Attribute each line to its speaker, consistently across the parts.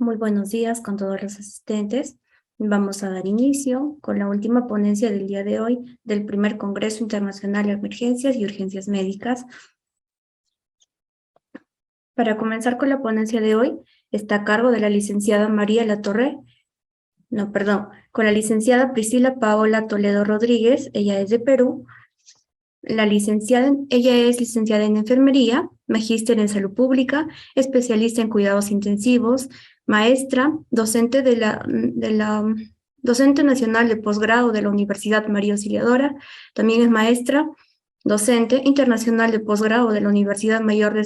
Speaker 1: Muy buenos días con todos los asistentes. Vamos a dar inicio con la última ponencia del día de hoy del primer Congreso Internacional de Emergencias y Urgencias Médicas. Para comenzar con la ponencia de hoy, está a cargo de la licenciada con la licenciada Priscila Paola Toledo Rodríguez. Ella es de Perú. Ella es licenciada en enfermería, magíster en salud pública, especialista en cuidados intensivos, maestra, docente nacional de posgrado de la Universidad María Auxiliadora. También es maestra, docente internacional de posgrado de la Universidad Mayor de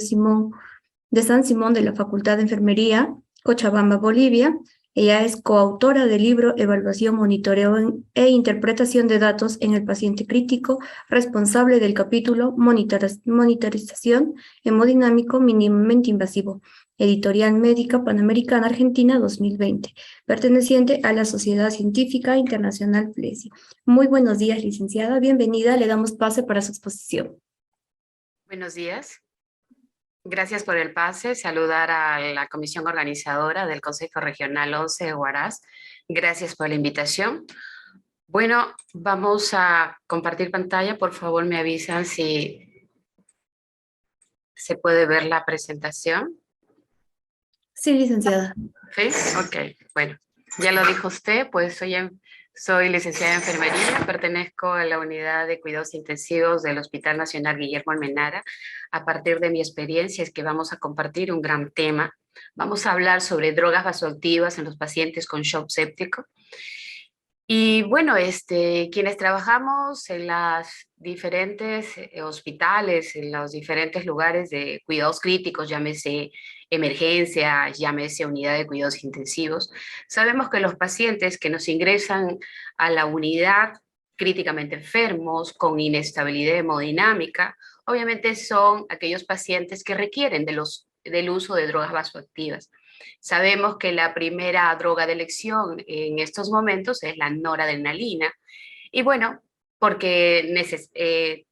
Speaker 1: San Simón de la Facultad de Enfermería, Cochabamba, Bolivia. Ella es coautora del libro Evaluación, Monitoreo e Interpretación de Datos en el Paciente Crítico, responsable del capítulo Monitorización Hemodinámico Mínimamente Invasivo, Editorial Médica Panamericana Argentina 2020, perteneciente a la Sociedad Científica Internacional PLESI. Muy buenos días, licenciada. Bienvenida. Le damos pase para su exposición.
Speaker 2: Buenos días. Gracias por el pase. Saludar a la comisión organizadora del Consejo Regional 11 de Huaraz. Gracias por la invitación. Bueno, vamos a compartir pantalla. Por favor, me avisan si se puede ver la presentación.
Speaker 1: Sí, licenciada.
Speaker 2: ¿Sí? Ok, bueno. Ya lo dijo usted, pues soy licenciada en enfermería, pertenezco a la unidad de cuidados intensivos del Hospital Nacional Guillermo Almenara. A partir de mi experiencia es que vamos a compartir un gran tema. Vamos a hablar sobre drogas vasoactivas en los pacientes con shock séptico. Y bueno, quienes trabajamos en las diferentes hospitales, en los diferentes lugares de cuidados críticos, llámese emergencia, llámese unidad de cuidados intensivos, sabemos que los pacientes que nos ingresan a la unidad críticamente enfermos, con inestabilidad hemodinámica, obviamente son aquellos pacientes que requieren del uso de drogas vasoactivas. Sabemos que la primera droga de elección en estos momentos es la noradrenalina. Y bueno, porque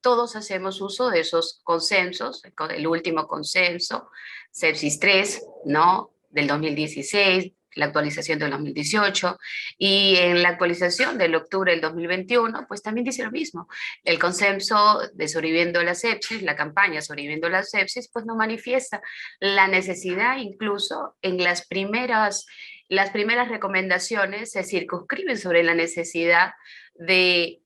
Speaker 2: todos hacemos uso de esos consensos, el último consenso, Sepsis 3, ¿no? Del 2016, la actualización del 2018, y en la actualización del octubre del 2021, pues también dice lo mismo. El consenso de sobreviviendo a la sepsis, la campaña sobreviviendo a la sepsis, pues nos manifiesta la necesidad, incluso en las primeras recomendaciones se circunscriben sobre la necesidad de,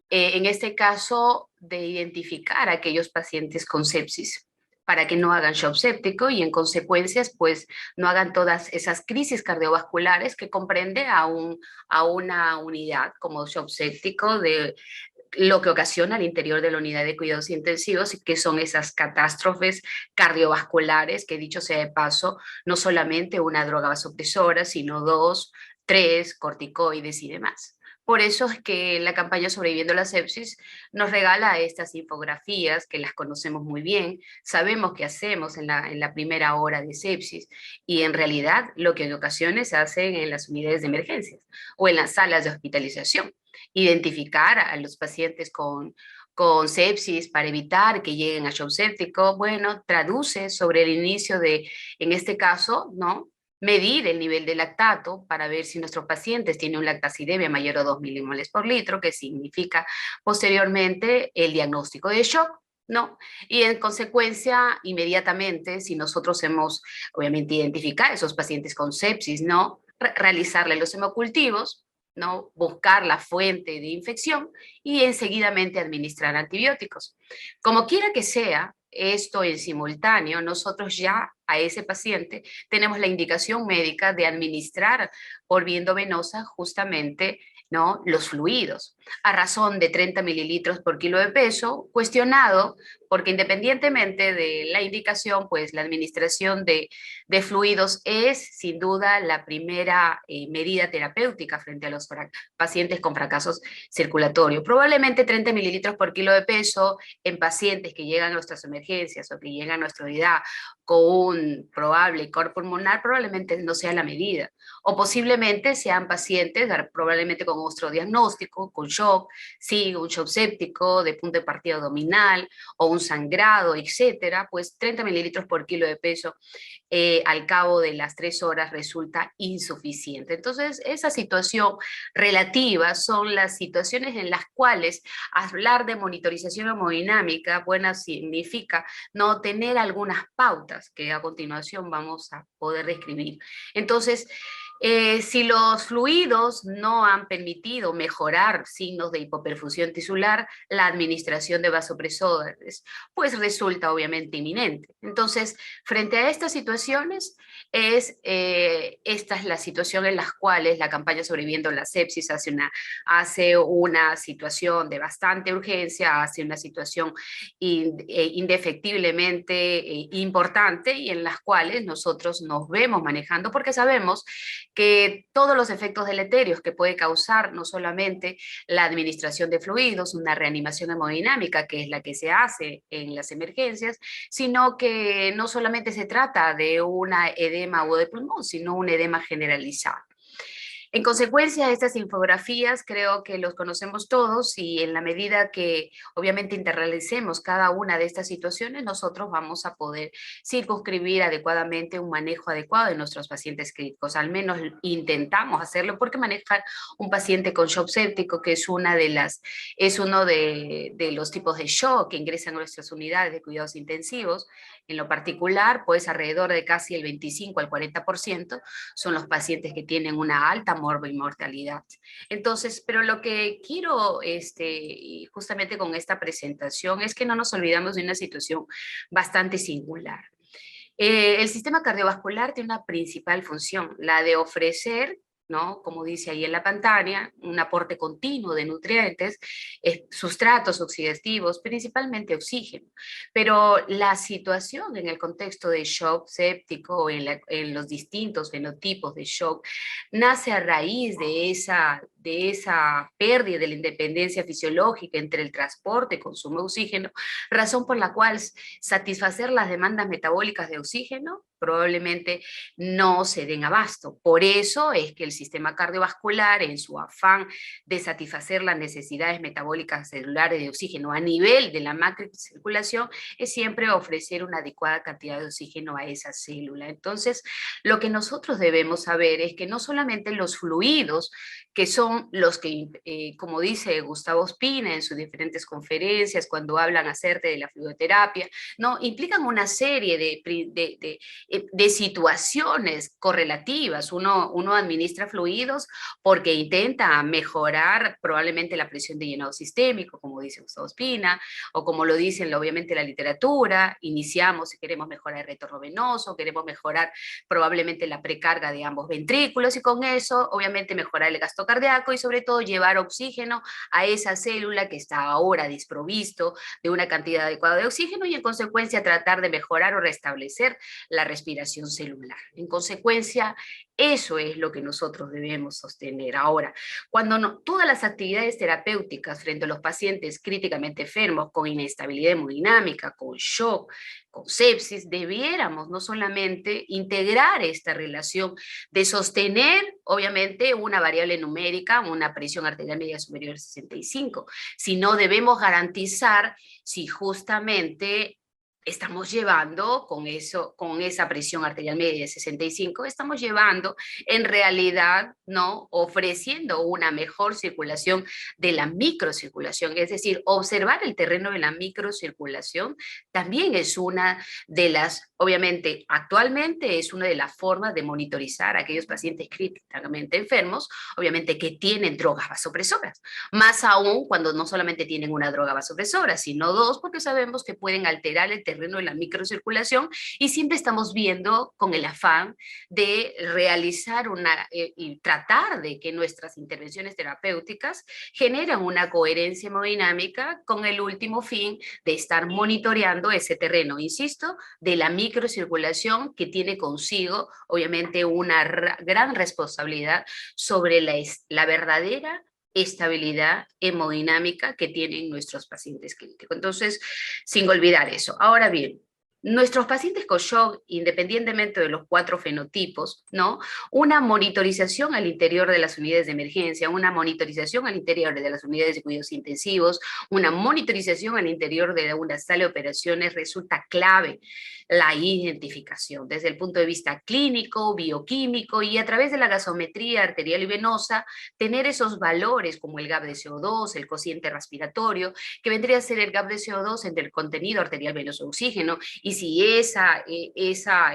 Speaker 2: en este caso, de identificar a aquellos pacientes con sepsis para que no hagan shock séptico y en consecuencias pues no hagan todas esas crisis cardiovasculares que comprende a una unidad como shock séptico de lo que ocasiona al interior de la unidad de cuidados intensivos, y que son esas catástrofes cardiovasculares que, dicho sea de paso, no solamente una droga vasopresora, sino 2, 3, corticoides y demás. Por eso es que la campaña Sobreviviendo a la Sepsis nos regala estas infografías que las conocemos muy bien, sabemos qué hacemos en la primera hora de sepsis y en realidad lo que en ocasiones hacen en las unidades de emergencias o en las salas de hospitalización. Identificar a los pacientes con sepsis para evitar que lleguen a shock séptico, bueno, traduce sobre el inicio de, en este caso, ¿no? Medir el nivel de lactato para ver si nuestros pacientes tienen un lactacidemia mayor a 2 milimoles por litro, que significa posteriormente el diagnóstico de shock, ¿no? Y en consecuencia, inmediatamente, si nosotros hemos, obviamente, identificado a esos pacientes con sepsis, ¿no? Realizarle los hemocultivos, ¿no? Buscar la fuente de infección y enseguidamente administrar antibióticos. Como quiera que sea, esto en simultáneo, nosotros ya a ese paciente tenemos la indicación médica de administrar por vía endovenosa justamente, ¿no? Los fluidos, a razón de 30 mililitros por kilo de peso, cuestionado porque independientemente de la indicación, pues la administración de fluidos es sin duda la primera medida terapéutica frente a los pacientes con fracasos circulatorios. Probablemente 30 mililitros por kilo de peso en pacientes que llegan a nuestras emergencias o que llegan a nuestra unidad con un probable cor pulmonar probablemente no sea la medida. O posiblemente sean pacientes probablemente con otro diagnóstico, con shock, sí, un shock séptico de punto de partida abdominal o un sangrado, etcétera, pues 30 mililitros por kilo de peso al cabo de las 3 horas resulta insuficiente. Entonces, esa situación relativa son las situaciones en las cuales hablar de monitorización hemodinámica, buena significa no tener algunas pautas que a continuación vamos a poder describir. Entonces, si los fluidos no han permitido mejorar signos de hipoperfusión tisular, la administración de vasopresores pues resulta obviamente inminente. Entonces, frente a estas situaciones, esta es la situación en las cuales la campaña Sobreviviendo la Sepsis hace una situación de bastante urgencia, hace una situación indefectiblemente importante y en las cuales nosotros nos vemos manejando porque sabemos que todos los efectos deleterios que puede causar no solamente la administración de fluidos, una reanimación hemodinámica, que es la que se hace en las emergencias, sino que no solamente se trata de una edema o de pulmón, sino un edema generalizado. En consecuencia, estas infografías creo que los conocemos todos y en la medida que obviamente internalicemos cada una de estas situaciones, nosotros vamos a poder circunscribir adecuadamente un manejo adecuado de nuestros pacientes críticos. Al menos intentamos hacerlo porque manejar un paciente con shock séptico, que es uno de los tipos de shock que ingresan a nuestras unidades de cuidados intensivos, en lo particular, pues alrededor de casi el 25 al 40% son los pacientes que tienen una alta mortalidad. Entonces, pero lo que quiero justamente con esta presentación es que no nos olvidamos de una situación bastante singular. El sistema cardiovascular tiene una principal función, la de ofrecer, ¿no? Como dice ahí en la pantalla, un aporte continuo de nutrientes, sustratos oxidativos, principalmente oxígeno. Pero la situación en el contexto de shock séptico, en los distintos fenotipos de shock, nace a raíz de esa pérdida de la independencia fisiológica entre el transporte y consumo de oxígeno, razón por la cual satisfacer las demandas metabólicas de oxígeno probablemente no se den abasto. Por eso es que el sistema cardiovascular, en su afán de satisfacer las necesidades metabólicas celulares de oxígeno a nivel de la macrocirculación, es siempre ofrecer una adecuada cantidad de oxígeno a esa célula. Entonces, lo que nosotros debemos saber es que no solamente los fluidos, que son los que, como dice Gustavo Ospina en sus diferentes conferencias, cuando hablan acerca de la fluidoterapia, ¿no? Implican una serie de situaciones correlativas. Uno administra fluidos porque intenta mejorar probablemente la presión de llenado sistémico, como dice Gustavo Ospina, o como lo dicen obviamente la literatura, iniciamos si queremos mejorar el retorno venoso, queremos mejorar probablemente la precarga de ambos ventrículos y con eso obviamente mejorar el gasto cardíaco y sobre todo llevar oxígeno a esa célula que está ahora desprovisto de una cantidad adecuada de oxígeno y en consecuencia tratar de mejorar o restablecer la respiración celular. En consecuencia, eso es lo que nosotros debemos sostener. Ahora, todas las actividades terapéuticas frente a los pacientes críticamente enfermos con inestabilidad hemodinámica, con shock, con sepsis, debiéramos no solamente integrar esta relación de sostener, obviamente, una variable numérica, una presión arterial media superior a 65, sino debemos garantizar si justamente estamos llevando con esa presión arterial media de 65, estamos llevando en realidad, ¿no? Ofreciendo una mejor circulación de la microcirculación, es decir, observar el terreno de la microcirculación también es una de las, obviamente, actualmente es una de las formas de monitorizar a aquellos pacientes críticamente enfermos, obviamente que tienen drogas vasopresoras, más aún cuando no solamente tienen una droga vasopresora, sino dos, porque sabemos que pueden alterar el terreno de la microcirculación y siempre estamos viendo con el afán de realizar y tratar de que nuestras intervenciones terapéuticas generan una coherencia hemodinámica con el último fin de estar monitoreando ese terreno, insisto, de la microcirculación que tiene consigo obviamente una gran responsabilidad sobre la verdadera estabilidad hemodinámica que tienen nuestros pacientes clínicos. Entonces, sin olvidar eso. Ahora bien, nuestros pacientes con shock, independientemente de los 4 fenotipos, ¿no? Una monitorización al interior de las unidades de emergencia, una monitorización al interior de las unidades de cuidados intensivos, una monitorización al interior de una sala de operaciones resulta clave la identificación desde el punto de vista clínico, bioquímico y a través de la gasometría arterial y venosa, tener esos valores como el GAP de CO2, el cociente respiratorio, que vendría a ser el GAP de CO2 entre el contenido arterial venoso de oxígeno, y si esa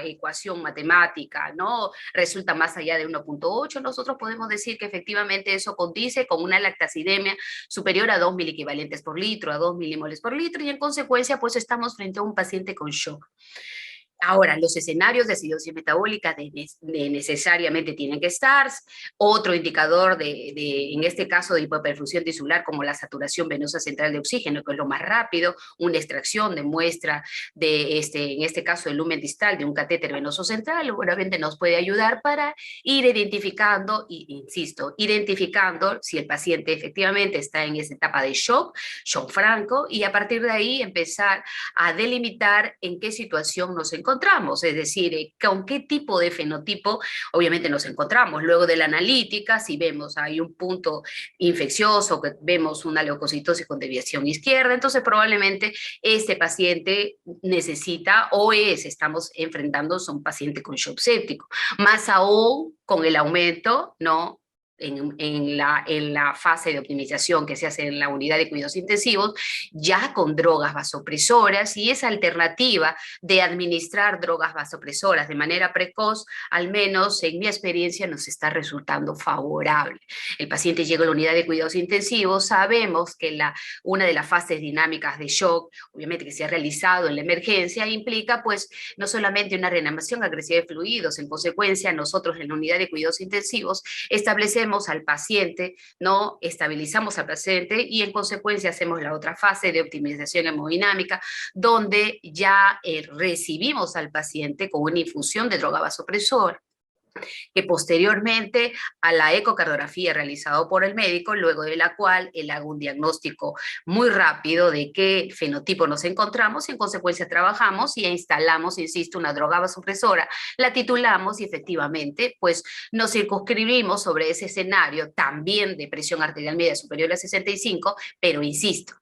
Speaker 2: ecuación matemática, ¿no?, resulta más allá de 1.8, nosotros podemos decir que efectivamente eso condice con una lactacidemia superior a 2 miliequivalentes por litro, a 2 milimoles por litro, y en consecuencia pues estamos frente a un paciente con shock. Ahora, los escenarios de acidosis metabólica necesariamente tienen que estar. Otro indicador en este caso de hipoperfusión tisular, como la saturación venosa central de oxígeno, que es lo más rápido, una extracción de muestra en este caso el lumen distal de un catéter venoso central, seguramente nos puede ayudar para ir identificando, insisto, identificando si el paciente efectivamente está en esa etapa de shock franco, y a partir de ahí empezar a delimitar en qué situación nos encontramos, es decir, con qué tipo de fenotipo obviamente nos encontramos. Luego de la analítica, si vemos hay un punto infeccioso, que vemos una leucocitosis con deviación izquierda, entonces probablemente este paciente necesita estamos enfrentando a un paciente con shock séptico. Más aún con el aumento, ¿no?, en la fase de optimización que se hace en la unidad de cuidados intensivos, ya con drogas vasopresoras, y esa alternativa de administrar drogas vasopresoras de manera precoz, al menos en mi experiencia, nos está resultando favorable. El paciente llega a la unidad de cuidados intensivos, sabemos que una de las fases dinámicas de shock, obviamente que se ha realizado en la emergencia, implica pues no solamente una reanimación agresiva de fluidos, en consecuencia nosotros en la unidad de cuidados intensivos establecemos al paciente, ¿no?, estabilizamos al paciente y en consecuencia hacemos la otra fase de optimización hemodinámica, donde ya recibimos al paciente con una infusión de droga vasopresora, que posteriormente a la ecocardiografía realizada por el médico, luego de la cual él haga un diagnóstico muy rápido de qué fenotipo nos encontramos, y en consecuencia trabajamos y instalamos, insisto, una droga vasopresora, la titulamos y efectivamente pues nos circunscribimos sobre ese escenario también de presión arterial media superior a 65, pero insisto,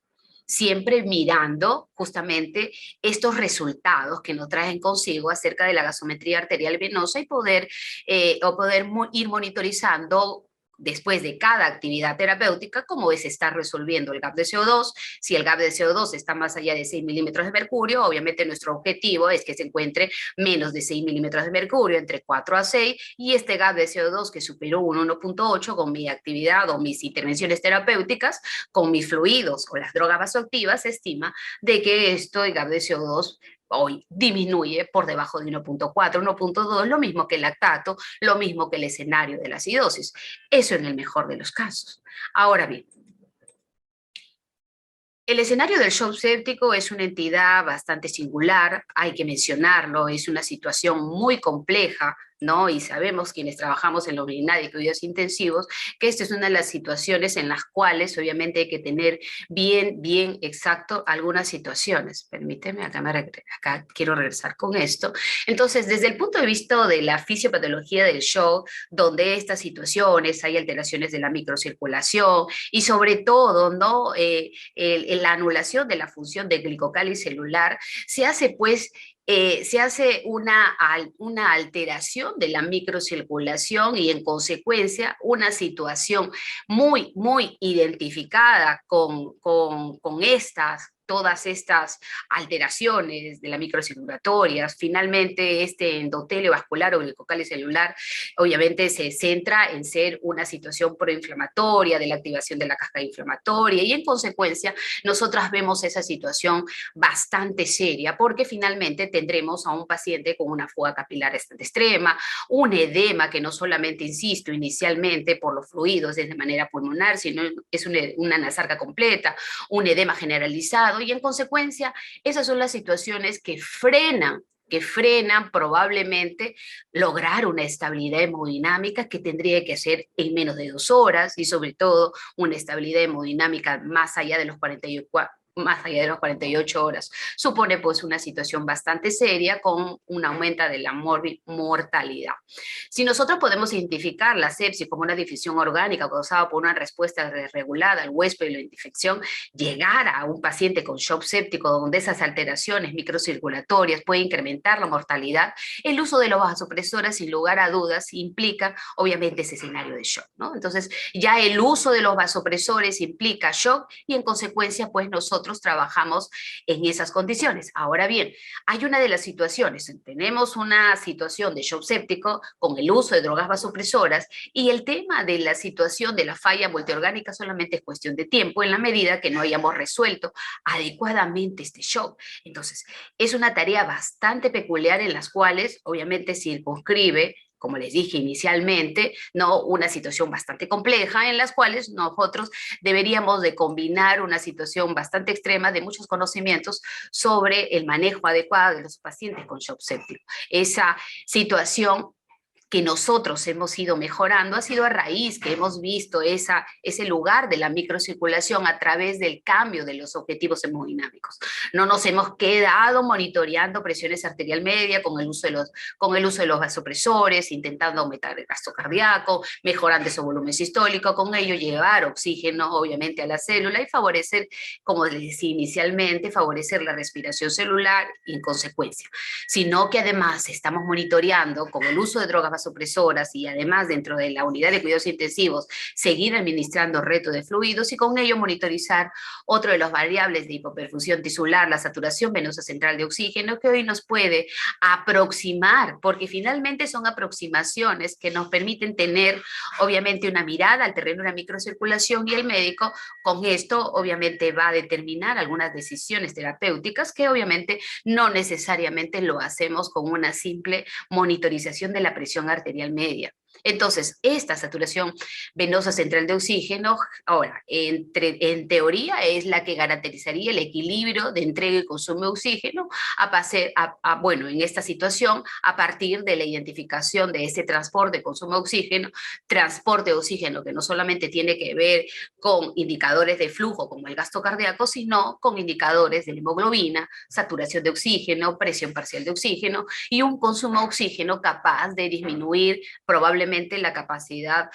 Speaker 2: siempre mirando justamente estos resultados que nos traen consigo acerca de la gasometría arterial venosa y poder ir monitorizando después de cada actividad terapéutica cómo se está resolviendo el GAP de CO2. Si el GAP de CO2 está más allá de 6 milímetros de mercurio, obviamente nuestro objetivo es que se encuentre menos de 6 milímetros de mercurio, entre 4 a 6, y este GAP de CO2 que superó un 1.8 con mi actividad o mis intervenciones terapéuticas, con mis fluidos o las drogas vasoactivas, se estima de que el GAP de CO2 hoy disminuye por debajo de 1.4, 1.2, lo mismo que el lactato, lo mismo que el escenario de la acidosis. Eso en el mejor de los casos. Ahora bien, el escenario del shock séptico es una entidad bastante singular, hay que mencionarlo, es una situación muy compleja, ¿no? Y sabemos quienes trabajamos en la unidad de cuidados intensivos que esta es una de las situaciones en las cuales obviamente hay que tener bien exacto algunas situaciones. Permíteme, acá quiero regresar con esto. Entonces, desde el punto de vista de la fisiopatología del shock, donde estas situaciones hay alteraciones de la microcirculación y sobre todo, ¿no?, la anulación de la función del glicocáliz celular, se hace pues se hace una alteración de la microcirculación y en consecuencia una situación muy identificada con todas estas alteraciones de la microcirculatorias. Finalmente, este endotelio vascular o glicocáliz celular obviamente se centra en ser una situación proinflamatoria, de la activación de la cascada inflamatoria, y en consecuencia nosotras vemos esa situación bastante seria, porque finalmente tendremos a un paciente con una fuga capilar extrema, un edema que no solamente, insisto, inicialmente por los fluidos es de manera pulmonar, sino es una anasarca completa, un edema generalizado, y en consecuencia esas son las situaciones que frenan probablemente lograr una estabilidad hemodinámica que tendría que ser en menos de 2 horas, y sobre todo una estabilidad hemodinámica más allá de los más allá de las 48 horas, supone pues una situación bastante seria con un aumento de la mortalidad. Si nosotros podemos identificar la sepsis como una difusión orgánica causada por una respuesta desregulada al huésped y la infección, llegar a un paciente con shock séptico donde esas alteraciones microcirculatorias pueden incrementar la mortalidad, el uso de los vasopresores sin lugar a dudas implica obviamente ese escenario de shock, ¿no? Entonces ya el uso de los vasopresores implica shock y en consecuencia pues nosotros trabajamos en esas condiciones. Ahora bien, hay una de las situaciones, tenemos una situación de shock séptico con el uso de drogas vasopresoras y el tema de la situación de la falla multiorgánica solamente es cuestión de tiempo en la medida que no hayamos resuelto adecuadamente este shock. Entonces, es una tarea bastante peculiar en las cuales obviamente circunscribe, como les dije inicialmente, ¿no? Una situación bastante compleja en las cuales nosotros deberíamos de combinar una situación bastante extrema de muchos conocimientos sobre el manejo adecuado de los pacientes con shock séptico. Esa situación que nosotros hemos ido mejorando ha sido a raíz que hemos visto ese lugar de la microcirculación a través del cambio de los objetivos hemodinámicos. No nos hemos quedado monitoreando presiones arterial media con el uso de los vasopresores, intentando aumentar el gasto cardíaco, mejorando ese volumen sistólico, con ello llevar oxígeno obviamente a la célula y favorecer, como les decía inicialmente, favorecer la respiración celular y en consecuencia, sino que además estamos monitoreando con el uso de drogas vasopresoras y además dentro de la unidad de cuidados intensivos seguir administrando reto de fluidos y con ello monitorizar otro de los variables de hipoperfusión tisular, la saturación venosa central de oxígeno, que hoy nos puede aproximar, porque finalmente son aproximaciones que nos permiten tener obviamente una mirada al terreno de la microcirculación y el médico con esto obviamente va a determinar algunas decisiones terapéuticas que obviamente no necesariamente lo hacemos con una simple monitorización de la presión arterial media. Entonces, esta saturación venosa central de oxígeno, ahora, en teoría es la que garantizaría el equilibrio de entrega y consumo de oxígeno, bueno, en esta situación, a partir de la identificación de este transporte de consumo de oxígeno, transporte de oxígeno que no solamente tiene que ver con indicadores de flujo como el gasto cardíaco, sino con indicadores de la hemoglobina, saturación de oxígeno, presión parcial de oxígeno y un consumo de oxígeno capaz de disminuir probablemente la capacidad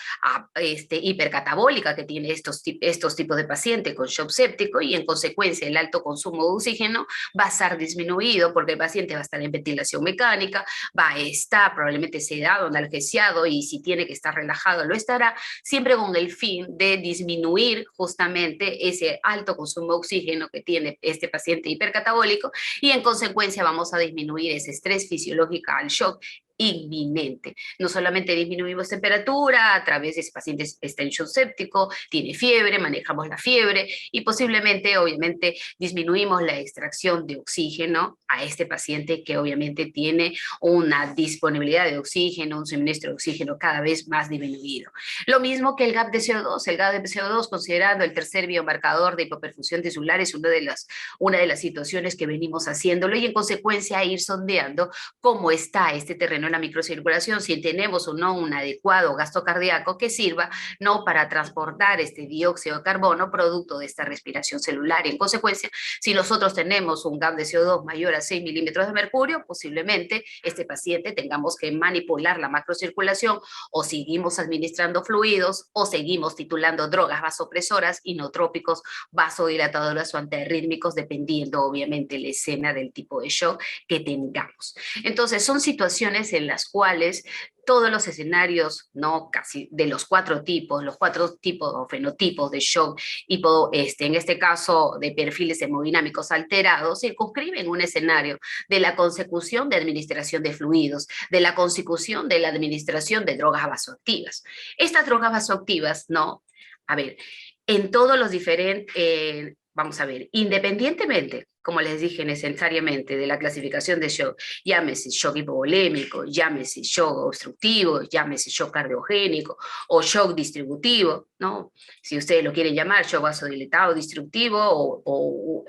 Speaker 2: hipercatabólica que tiene estos tipos de pacientes con shock séptico y en consecuencia el alto consumo de oxígeno va a ser disminuido porque el paciente va a estar en ventilación mecánica, va a estar probablemente sedado, analgesiado y si tiene que estar relajado lo estará, siempre con el fin de disminuir justamente ese alto consumo de oxígeno que tiene este paciente hipercatabólico y en consecuencia vamos a disminuir ese estrés fisiológico al shock inminente. No solamente disminuimos temperatura a través de ese paciente está en shock séptico, tiene fiebre, manejamos la fiebre y posiblemente, obviamente, disminuimos la extracción de oxígeno a este paciente que obviamente tiene una disponibilidad de oxígeno, un suministro de oxígeno cada vez más disminuido. Lo mismo que el gap de CO2. El gap de CO2, considerando el tercer biomarcador de hipoperfusión tisular, es una de las situaciones que venimos haciéndolo y en consecuencia ir sondeando cómo está este terreno en la microcirculación, si tenemos o no un adecuado gasto cardíaco que sirva no para transportar este dióxido de carbono producto de esta respiración celular. Y en consecuencia, si nosotros tenemos un gap de CO2 mayor a 6 milímetros de mercurio, posiblemente este paciente tengamos que manipular la macrocirculación o seguimos administrando fluidos o seguimos titulando drogas vasopresoras, inotrópicos, vasodilatadoras o antiarrítmicos, dependiendo obviamente la escena del tipo de shock que tengamos. Entonces, son situaciones en las cuales todos los escenarios, no casi de los cuatro tipos o fenotipos de shock, en este caso de perfiles hemodinámicos alterados, circunscriben un escenario de la consecución de administración de fluidos, de la consecución de la administración de drogas vasoactivas. Estas drogas vasoactivas, ¿no? A ver, en todos los diferentes, vamos a ver, independientemente, como les dije necesariamente, de la clasificación de shock, llámese shock hipovolémico, llámese shock obstructivo, llámese shock cardiogénico o shock distributivo, ¿no? Si ustedes lo quieren llamar shock vasodilatado distributivo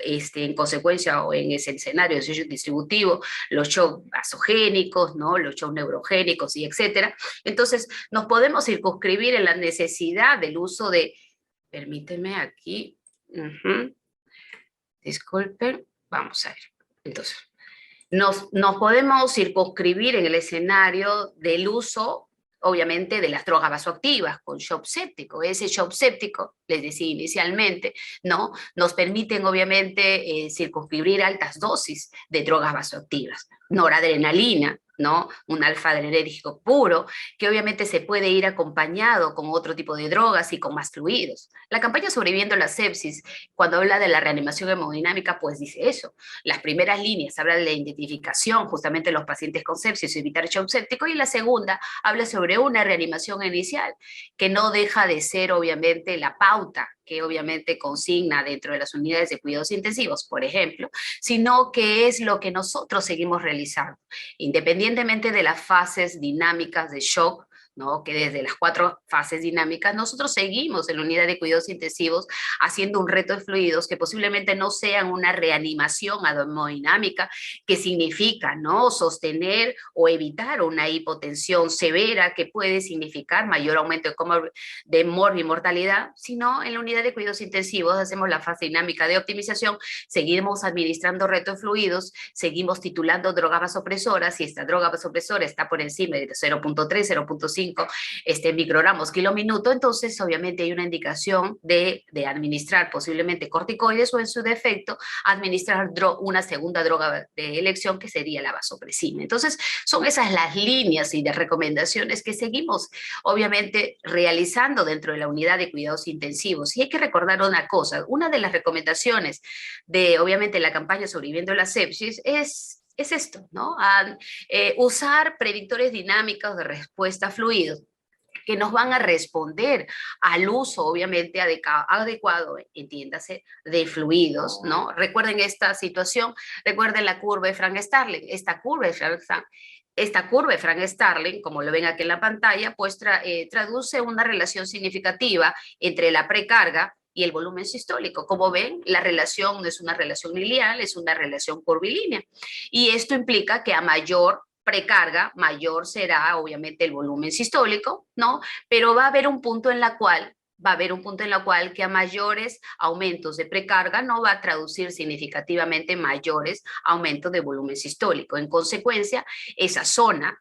Speaker 2: en consecuencia o en ese escenario de shock distributivo, los shock vasogénicos, ¿no? Los shock neurogénicos y etcétera. Entonces, nos podemos circunscribir en la necesidad del uso de, permíteme aquí, Disculpen, vamos a ver. Entonces, nos podemos circunscribir en el escenario del uso, obviamente, de las drogas vasoactivas con shock séptico. Ese shock séptico, les decía inicialmente, ¿no? Nos permiten, obviamente, circunscribir altas dosis de drogas vasoactivas. Noradrenalina, ¿no? Un alfa-adrenérgico puro, que obviamente se puede ir acompañado con otro tipo de drogas y con más fluidos. La campaña Sobreviviendo la Sepsis, cuando habla de la reanimación hemodinámica, pues dice eso. Las primeras líneas habla de la identificación justamente de los pacientes con sepsis y evitar shock séptico, y la segunda habla sobre una reanimación inicial, que no deja de ser obviamente la pauta que obviamente consigna dentro de las unidades de cuidados intensivos, por ejemplo, sino que es lo que nosotros seguimos realizando, independientemente de las fases dinámicas de shock, ¿no? Que desde las 4 fases dinámicas nosotros seguimos en la unidad de cuidados intensivos haciendo un reto de fluidos que posiblemente no sean una reanimación hemodinámica, que significa, ¿no?, sostener o evitar una hipotensión severa que puede significar mayor aumento de mortalidad, sino en la unidad de cuidados intensivos hacemos la fase dinámica de optimización, seguimos administrando reto de fluidos, seguimos titulando drogas vasopresoras. Si esta droga vasopresora está por encima de 0.3, 0.5 microgramos kilo minuto, entonces obviamente hay una indicación de administrar posiblemente corticoides o en su defecto administrar una segunda droga de elección que sería la vasopresina. Entonces son esas las líneas y de recomendaciones que seguimos obviamente realizando dentro de la unidad de cuidados intensivos. Y hay que recordar una cosa, una de las recomendaciones de obviamente la campaña Sobreviviendo la Sepsis es esto, ¿no? Usar predictores dinámicos de respuesta a fluidos que nos van a responder al uso, obviamente, adecuado, entiéndase, de fluidos, ¿no? Recuerden esta situación, recuerden la curva de Frank-Starling. Esta curva de Frank-Starling, como lo ven aquí en la pantalla, pues traduce una relación significativa entre la precarga y el volumen sistólico. Como ven, la relación no es una relación lineal, es una relación curvilínea. Y esto implica que a mayor precarga, mayor será obviamente el volumen sistólico, ¿no? Pero va a haber un punto en la cual que a mayores aumentos de precarga no va a traducir significativamente mayores aumentos de volumen sistólico. En consecuencia, esa zona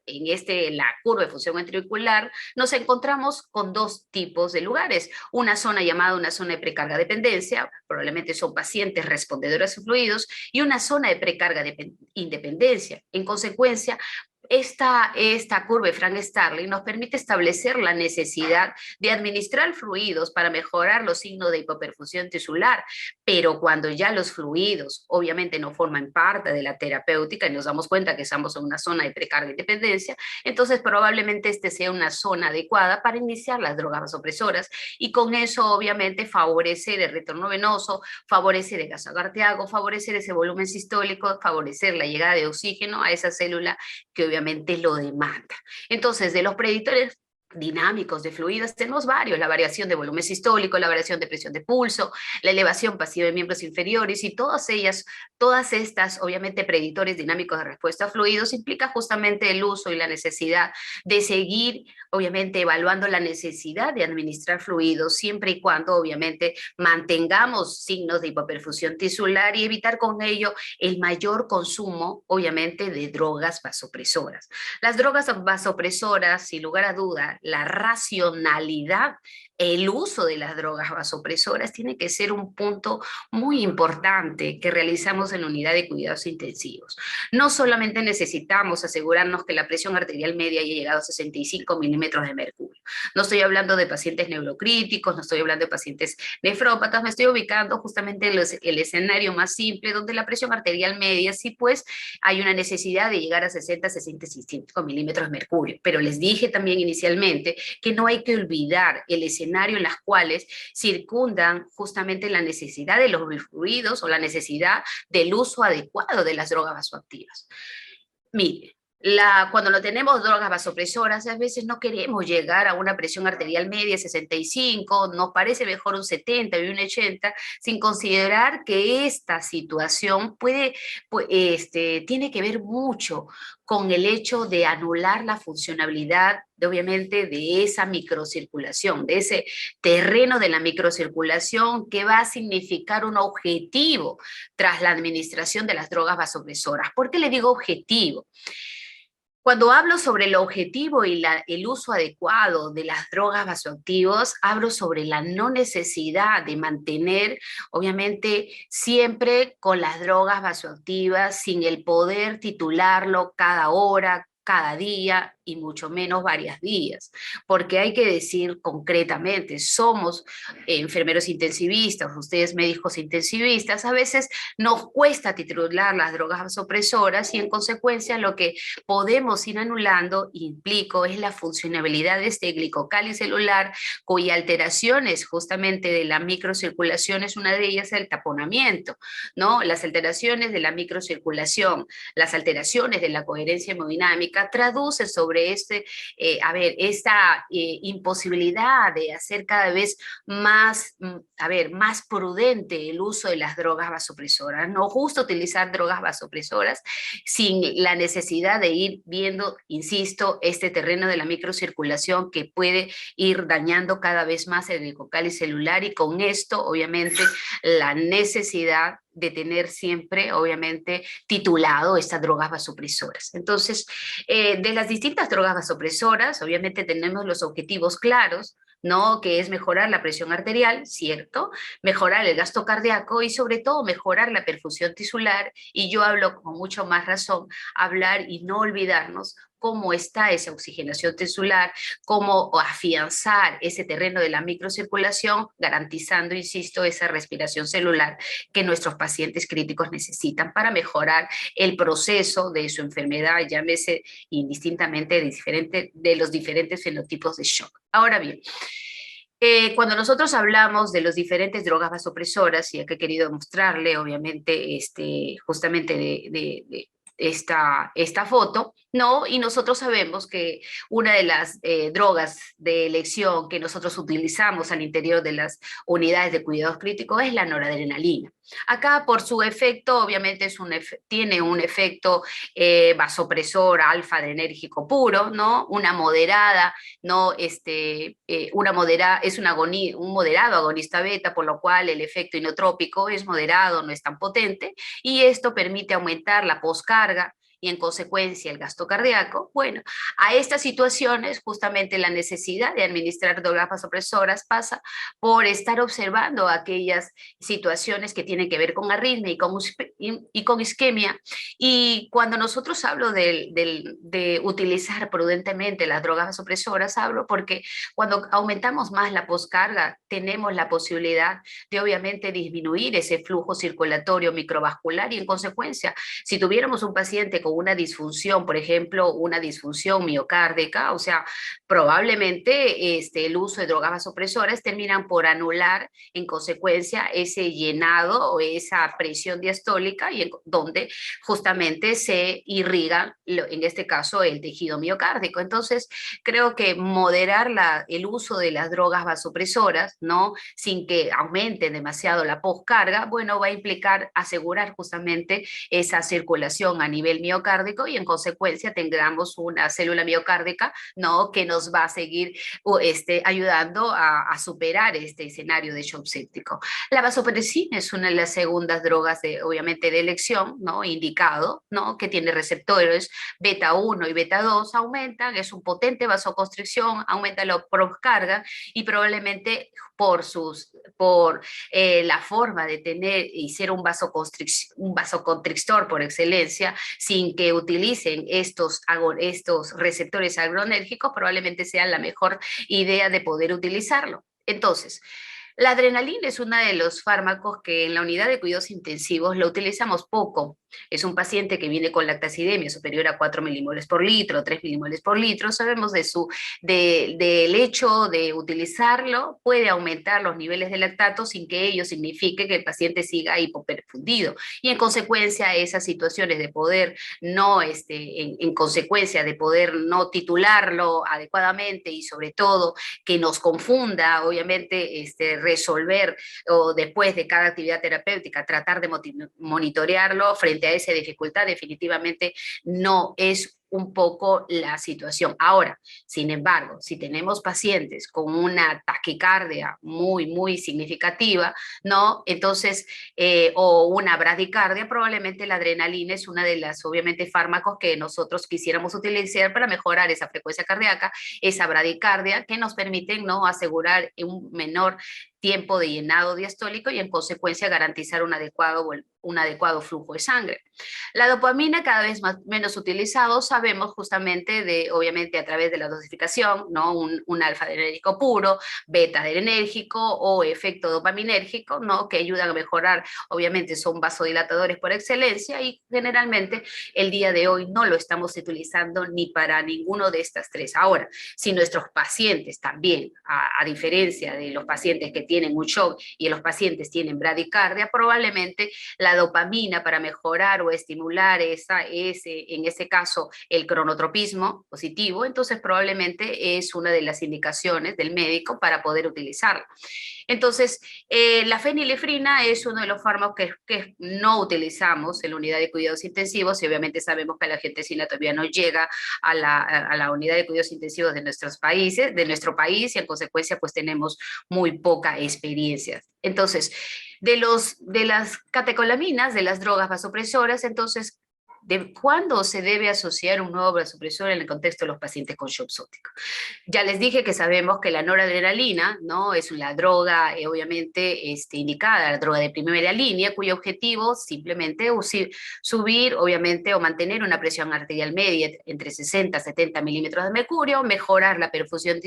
Speaker 2: en la curva de función ventricular, nos encontramos con dos tipos de lugares. Una zona llamada una zona de precarga dependencia, probablemente son pacientes respondedores a fluidos, y una zona de precarga de independencia. En consecuencia, esta curva de Frank-Starling nos permite establecer la necesidad de administrar fluidos para mejorar los signos de hipoperfusión tisular, pero cuando ya los fluidos obviamente no forman parte de la terapéutica y nos damos cuenta que estamos en una zona de precarga y dependencia, entonces probablemente sea una zona adecuada para iniciar las drogas vasopresoras, y con eso obviamente favorecer el retorno venoso, favorecer el gasto arteriago, favorecer ese volumen sistólico, favorecer la llegada de oxígeno a esa célula que obviamente lo demanda. Entonces, de los predictores dinámicos de fluidos tenemos varios: la variación de volumen sistólico, la variación de presión de pulso, la elevación pasiva de miembros inferiores, y todas estas obviamente predictores dinámicos de respuesta a fluidos implica justamente el uso y la necesidad de seguir obviamente evaluando la necesidad de administrar fluidos siempre y cuando obviamente mantengamos signos de hipoperfusión tisular y evitar con ello el mayor consumo obviamente de drogas vasopresoras. Las drogas vasopresoras, sin lugar a duda, la racionalidad, el uso de las drogas vasopresoras tiene que ser un punto muy importante que realizamos en la unidad de cuidados intensivos. No solamente necesitamos asegurarnos que la presión arterial media haya llegado a 65 milímetros de mercurio. No estoy hablando de pacientes neurocríticos, no estoy hablando de pacientes nefrópatas, me estoy ubicando justamente en el escenario más simple, donde la presión arterial media sí pues hay una necesidad de llegar a 65 milímetros de mercurio. Pero les dije también inicialmente que no hay que olvidar el escenario en las cuales circundan justamente la necesidad de los fluidos o la necesidad del uso adecuado de las drogas vasoactivas. Mire, cuando no tenemos drogas vasopresoras, a veces no queremos llegar a una presión arterial media 65, nos parece mejor un 70 y un 80, sin considerar que esta situación tiene que ver mucho con el hecho de anular la funcionalidad, obviamente, de esa microcirculación, de ese terreno de la microcirculación que va a significar un objetivo tras la administración de las drogas vasopresoras. ¿Por qué le digo objetivo? Cuando hablo sobre el objetivo y el uso adecuado de las drogas vasoactivas, hablo sobre la no necesidad de mantener, obviamente, siempre con las drogas vasoactivas sin el poder titularlo cada hora, cada día y mucho menos varios días, porque hay que decir concretamente, somos enfermeros intensivistas, ustedes médicos intensivistas, a veces nos cuesta titular las drogas vasopresoras y en consecuencia lo que podemos ir anulando, implico, es la funcionalidad de este glicocáliz celular, cuya alteraciones justamente de la microcirculación es una de ellas el taponamiento, ¿no? Las alteraciones de la microcirculación, las alteraciones de la coherencia hemodinámica traducen sobre esta imposibilidad de hacer cada vez más, más prudente el uso de las drogas vasopresoras. No justo utilizar drogas vasopresoras sin la necesidad de ir viendo, insisto, este terreno de la microcirculación que puede ir dañando cada vez más el glicocáliz celular y con esto, obviamente, la necesidad de tener siempre, obviamente, titulado estas drogas vasopresoras. Entonces, de las distintas drogas vasopresoras, obviamente tenemos los objetivos claros, ¿no? Que es mejorar la presión arterial, ¿cierto? Mejorar el gasto cardíaco y sobre todo mejorar la perfusión tisular, y yo hablo con mucho más razón, hablar y no olvidarnos cómo está esa oxigenación tisular, cómo afianzar ese terreno de la microcirculación, garantizando, insisto, esa respiración celular que nuestros pacientes críticos necesitan para mejorar el proceso de su enfermedad, llámese indistintamente de los diferentes fenotipos de shock. Ahora bien, cuando nosotros hablamos de las diferentes drogas vasopresoras, y aquí he querido mostrarle, obviamente, justamente de esta foto, ¿no? Y nosotros sabemos que una de las drogas de elección que nosotros utilizamos al interior de las unidades de cuidados críticos es la noradrenalina. Acá, por su efecto, obviamente tiene un efecto vasopresor alfa-adrenérgico puro, ¿no? Una moderada, ¿no? Es un moderado agonista beta, por lo cual el efecto inotrópico es moderado, no es tan potente, y esto permite aumentar la poscarga y en consecuencia el gasto cardíaco. Bueno, a estas situaciones justamente la necesidad de administrar drogas vasopresoras pasa por estar observando aquellas situaciones que tienen que ver con arritmia y con isquemia, y cuando nosotros hablo de utilizar prudentemente las drogas vasopresoras, hablo porque cuando aumentamos más la poscarga tenemos la posibilidad de obviamente disminuir ese flujo circulatorio microvascular y en consecuencia si tuviéramos un paciente con una disfunción, por ejemplo, una disfunción miocárdica, o sea, probablemente el uso de drogas vasopresoras terminan por anular en consecuencia ese llenado o esa presión diastólica y donde justamente se irriga, en este caso, el tejido miocárdico. Entonces, creo que moderar el uso de las drogas vasopresoras, ¿no? Sin que aumente demasiado la poscarga, bueno, va a implicar asegurar justamente esa circulación a nivel miocárdico y en consecuencia tengamos una célula miocárdica, ¿no? Que nos va a seguir ayudando a superar este escenario de shock séptico. La vasopresina es una de las segundas drogas obviamente de elección, ¿no? Indicado, ¿no? Que tiene receptores beta 1 y beta 2, aumentan, es un potente vasoconstricción, aumenta la poscarga y probablemente por la forma de tener y ser un vasoconstrictor por excelencia, sin que utilicen estos receptores agronérgicos, probablemente sea la mejor idea de poder utilizarlo. Entonces, la adrenalina es uno de los fármacos que en la unidad de cuidados intensivos lo utilizamos poco. Es un paciente que viene con lactacidemia superior a 4 milimoles por litro, 3 milimoles por litro. Sabemos del hecho de utilizarlo puede aumentar los niveles de lactato sin que ello signifique que el paciente siga hipoperfundido. Y en consecuencia, esas situaciones de poder no, en consecuencia de poder no titularlo adecuadamente y sobre todo que nos confunda, obviamente, resolver o después de cada actividad terapéutica tratar de monitorearlo frente frente a esa dificultad definitivamente no es un poco la situación. Ahora, sin embargo, si tenemos pacientes con una taquicardia muy significativa, ¿no? Entonces, o una bradicardia, probablemente la adrenalina es una de las, obviamente, fármacos que nosotros quisiéramos utilizar para mejorar esa frecuencia cardíaca, esa bradicardia, que nos permiten, ¿no?, asegurar un menor tiempo de llenado diastólico y en consecuencia garantizar un adecuado flujo de sangre. La dopamina cada vez menos utilizado, sabemos justamente obviamente a través de la dosificación, ¿no? Un alfa-adrenérgico puro, beta-adrenérgico o efecto dopaminérgico, ¿no? Que ayudan a mejorar, obviamente son vasodilatadores por excelencia y generalmente el día de hoy no lo estamos utilizando ni para ninguno de estas tres. Ahora, si nuestros pacientes también, a diferencia de los pacientes que tienen un shock y los pacientes tienen bradicardia, probablemente la dopamina para mejorar o estimular en ese caso el cronotropismo positivo, entonces probablemente es una de las indicaciones del médico para poder utilizarla. Entonces, la fenilefrina es uno de los fármacos que no utilizamos en la unidad de cuidados intensivos y obviamente sabemos que la angiotensina todavía no llega a la unidad de cuidados intensivos de nuestros países, de nuestro país, y en consecuencia pues tenemos muy poca experiencia. Entonces, de las catecolaminas, de las drogas vasopresoras, entonces, ¿de cuándo se debe asociar un nuevo vasopresor en el contexto de los pacientes con shock sóptico? Ya les dije que sabemos que la noradrenalina, ¿no?, es la droga obviamente indicada, la droga de primera línea, cuyo objetivo simplemente es subir, obviamente, o mantener una presión arterial media entre 60 y 70 milímetros de mercurio, mejorar la perfusión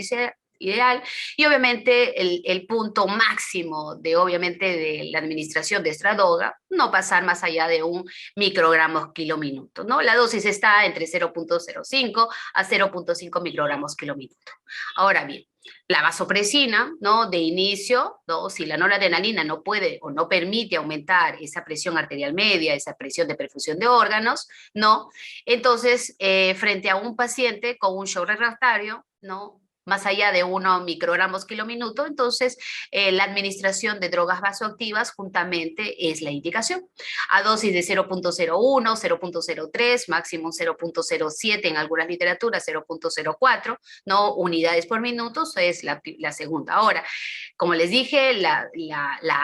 Speaker 2: ideal, y obviamente el punto máximo obviamente de la administración de esta droga, no pasar más allá de 1 microgramos kilominuto, ¿no? La dosis está entre 0.05 a 0.5 microgramos kilominuto. Ahora bien, la vasopresina, ¿no?, de inicio, ¿no?, si la noradrenalina no puede o no permite aumentar esa presión arterial media, esa presión de perfusión de órganos, ¿no?, entonces, frente a un paciente con un shock refractario, ¿no?, más allá de 1 microgramos kilominuto, entonces la administración de drogas vasoactivas juntamente es la indicación. A dosis de 0.01, 0.03, máximo 0.07, en algunas literaturas 0.04, ¿no?, unidades por minuto, es la segunda. Ahora, como les dije, la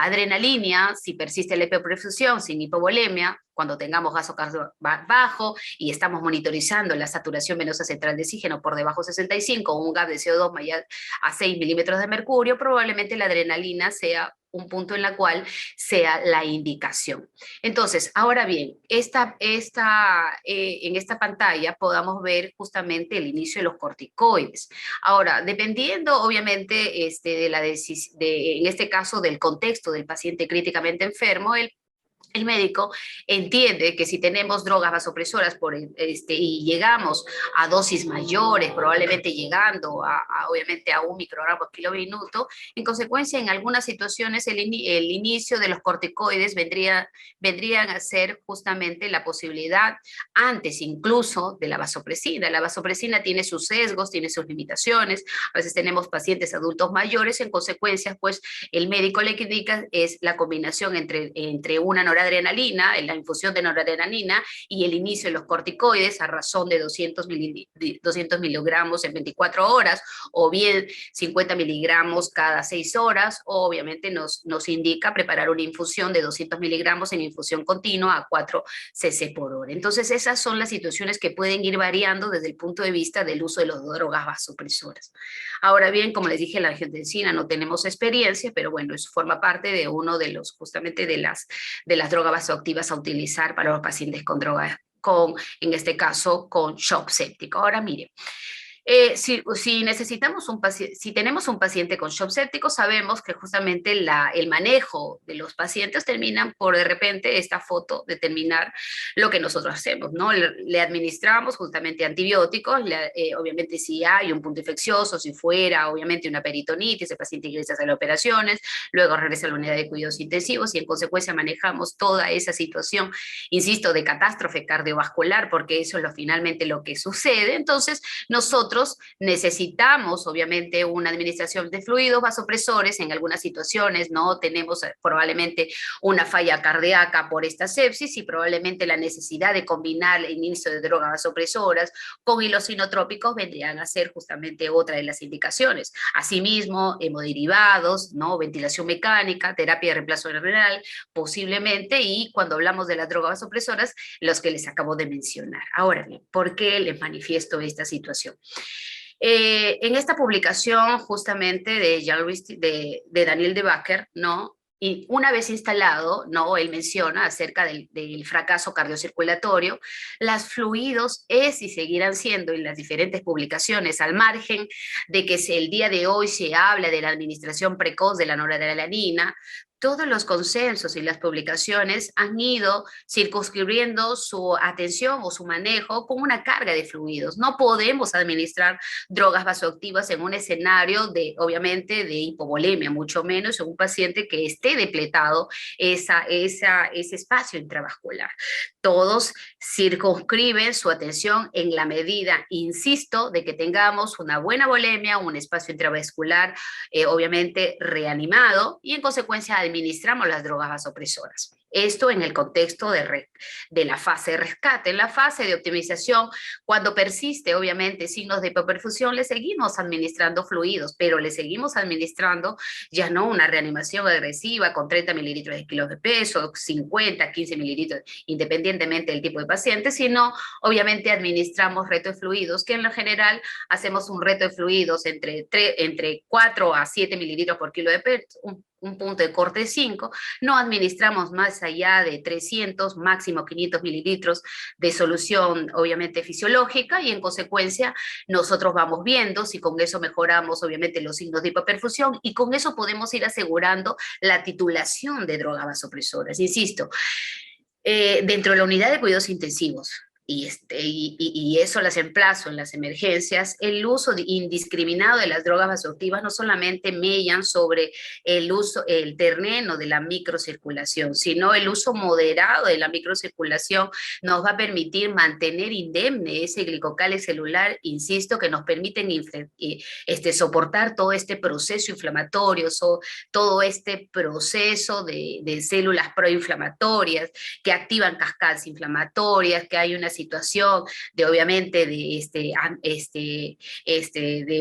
Speaker 2: adrenalina, si persiste la hipoperfusión sin hipovolemia, cuando tengamos gaso bajo y estamos monitorizando la saturación venosa central de oxígeno por debajo de 65, o un gap de CO2 mayor a 6 milímetros de mercurio, probablemente la adrenalina sea un punto en la cual sea la indicación. Entonces, ahora bien, en esta pantalla podamos ver justamente el inicio de los corticoides. Ahora, dependiendo obviamente en este caso del contexto del paciente críticamente enfermo, el médico entiende que si tenemos drogas vasopresoras y llegamos a dosis mayores, probablemente llegando obviamente a 1 microgramo kilominuto, en consecuencia en algunas situaciones el inicio de los corticoides vendrían a ser justamente la posibilidad antes incluso de la vasopresina. La vasopresina tiene sus sesgos, tiene sus limitaciones, a veces tenemos pacientes adultos mayores, en consecuencia pues el médico le indica es la combinación entre una noradrenalina, la infusión de noradrenalina y el inicio de los corticoides a razón de 200 miligramos en 24 horas, o bien 50 miligramos cada 6 horas, o obviamente nos indica preparar una infusión de 200 miligramos en infusión continua a 4 cc por hora. Entonces esas son las situaciones que pueden ir variando desde el punto de vista del uso de las drogas vasopresoras. Ahora bien, como les dije, la angiotensina no tenemos experiencia, pero bueno, eso forma parte de uno de los, justamente de las drogas vasoactivas a utilizar para los pacientes con drogas, en este caso, con shock séptico. Ahora, mire, si tenemos un paciente con shock séptico, sabemos que justamente el manejo de los pacientes terminan por de repente esta foto determinar lo que nosotros hacemos, ¿no? Le administramos justamente antibióticos, obviamente si hay un punto infeccioso, si fuera obviamente una peritonitis, el paciente ingresa a las operaciones, luego regresa a la unidad de cuidados intensivos y en consecuencia manejamos toda esa situación, insisto, de catástrofe cardiovascular, porque eso es finalmente lo que sucede. Entonces nosotros nosotros necesitamos, obviamente, una administración de fluidos vasopresores en algunas situaciones, ¿no? Tenemos probablemente una falla cardíaca por esta sepsis y probablemente la necesidad de combinar el inicio de drogas vasopresoras con hilos inotrópicos vendrían a ser justamente otra de las indicaciones. Asimismo, hemoderivados, ¿no? Ventilación mecánica, terapia de reemplazo renal, posiblemente, y cuando hablamos de las drogas vasopresoras, los que les acabo de mencionar. Ahora bien, ¿por qué les manifiesto esta situación? En esta publicación justamente de Daniel de Backer, ¿no? Y una vez instalado, ¿no? Él menciona acerca del fracaso cardiocirculatorio, las fluidos es y seguirán siendo en las diferentes publicaciones, al margen de que el día de hoy se habla de la administración precoz de la noradrenalina, todos los consensos y las publicaciones han ido circunscribiendo su atención o su manejo con una carga de fluidos. No podemos administrar drogas vasoactivas en un escenario de, obviamente, de hipovolemia, mucho menos en un paciente que esté depletado ese espacio intravascular. Todos circunscriben su atención en la medida, insisto, de que tengamos una buena volemia, un espacio intravascular, obviamente reanimado, y en consecuencia administramos las drogas vasopresoras. Esto en el contexto de la fase de rescate. En la fase de optimización, cuando persiste obviamente signos de hipoperfusión, le seguimos administrando fluidos, pero le seguimos administrando ya no una reanimación agresiva con 30 mililitros de kilos de peso, 50, 15 mililitros, independientemente del tipo de paciente, sino obviamente administramos reto de fluidos, que en lo general hacemos un reto de fluidos entre 4 a 7 mililitros por kilo de peso, un punto de corte 5, no administramos más allá de 300, máximo 500 mililitros de solución, obviamente fisiológica, y en consecuencia nosotros vamos viendo si con eso mejoramos, obviamente, los signos de hipoperfusión, y con eso podemos ir asegurando la titulación de drogas vasopresoras. Insisto, dentro de la unidad de cuidados intensivos, y eso las emplazo en las emergencias, el uso indiscriminado de las drogas vasoactivas no solamente mellan sobre el terreno de la microcirculación, sino el uso moderado de la microcirculación nos va a permitir mantener indemne ese glicocálix celular, insisto, que nos permiten soportar todo este proceso inflamatorio, todo este proceso de células proinflamatorias que activan cascadas inflamatorias, que hay una situación de obviamente de